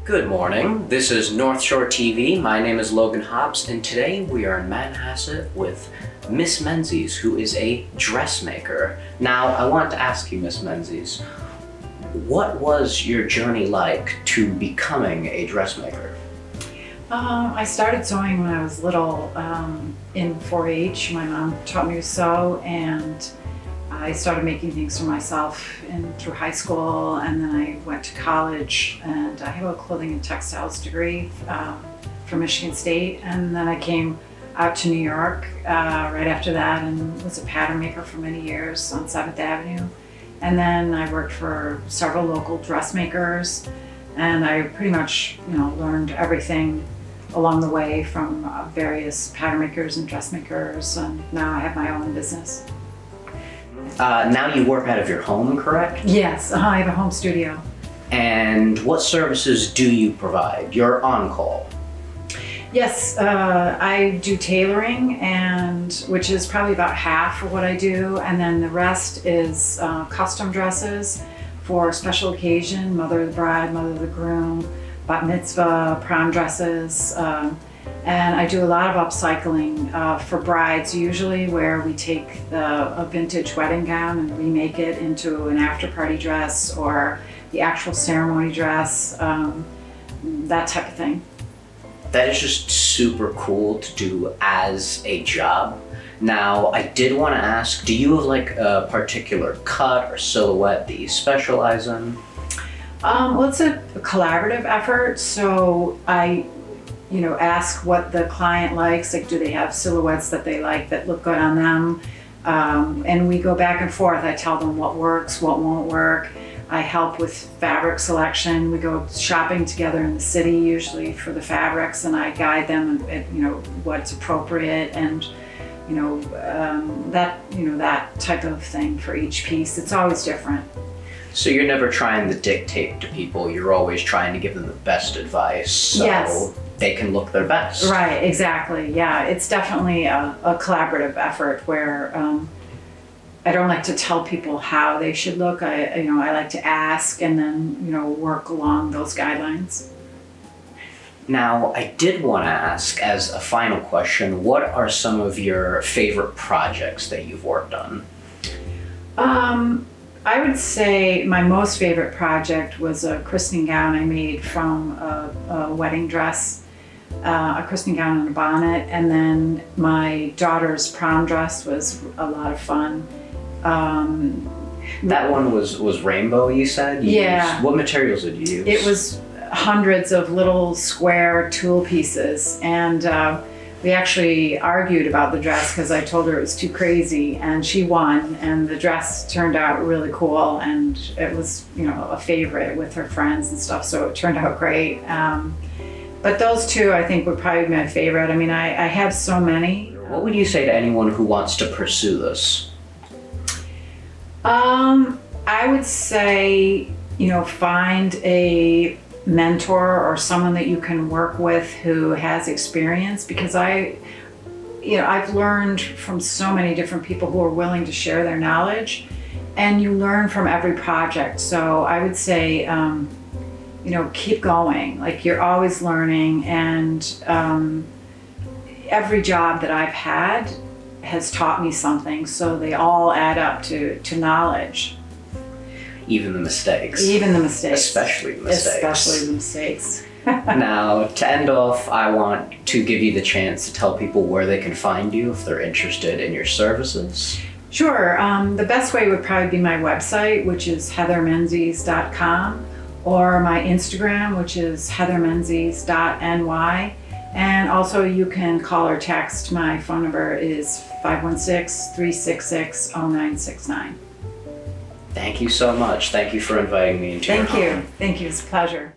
Good morning, this is North Shore TV. My name is Logan Hobbs, and today we are in Manhasset with Miss Menzies, who is a dressmaker. Now, I want to ask you, Miss Menzies, what was your journey like to becoming a dressmaker? I started sewing when I was little in 4-H. My mom taught me to sew, and I started making things for myself through high school, and then I went to college, and I have a clothing and textiles degree from Michigan State, and then I came out to New York right after that and was a pattern maker for many years on 7th Avenue. And then I worked for several local dressmakers, and I pretty much, learned everything along the way from various pattern makers and dressmakers, and now I have my own business. Now you work out of your home, correct? Yes, I have a home studio. And what services do you provide? You're on call. Yes, I do tailoring, which is probably about half of what I do, and then the rest is custom dresses for special occasion, mother of the bride, mother of the groom, bat mitzvah, prom dresses, and I do a lot of upcycling for brides usually, where we take a vintage wedding gown and remake it into an after-party dress or the actual ceremony dress, that type of thing. That is just super cool to do as a job. Now, I did want to ask, do you have like a particular cut or silhouette that you specialize in? Well, it's a collaborative effort, so I ask what the client likes, like do they have silhouettes that they like that look good on them, and we go back and forth. I tell them what works, what won't work. I help with fabric selection. We go shopping together in the city usually for the fabrics, and I guide them at what's appropriate, and that type of thing for each piece. It's always different. So you're never trying to dictate to people, you're always trying to give them the best advice so Yes. they can look their best. Right, exactly. Yeah, it's definitely a collaborative effort where I don't like to tell people how they should look. I like to ask and then work along those guidelines. Now, I did want to ask as a final question, what are some of your favorite projects that you've worked on? I would say my most favorite project was a christening gown I made from a wedding dress, a christening gown and a bonnet, and then my daughter's prom dress was a lot of fun. That one was rainbow, you said? What materials did you use? It was hundreds of little square tulle pieces, and we actually argued about the dress because I told her it was too crazy, and she won, and the dress turned out really cool, and it was a favorite with her friends and stuff, so it turned out great. But those two I think would probably be my favorite. I mean, I have so many. What would you say to anyone who wants to pursue this? I would say, find a mentor or someone that you can work with who has experience, because I've learned from so many different people who are willing to share their knowledge, and you learn from every project. So I would say, keep going. Like, you're always learning, and every job that I've had has taught me something, so they all add up to knowledge. Even the mistakes. Even the mistakes. Especially the mistakes. Especially the mistakes. Now, to end off, I want to give you the chance to tell people where they can find you if they're interested in your services. Sure. The best way would probably be my website, which is heathermenzies.com, or my Instagram, which is heathermenzies.ny. And also you can call or text. My phone number is 516-366-0969. Thank you so much. Thank you for inviting me into your home. Thank you. Thank you. It's a pleasure.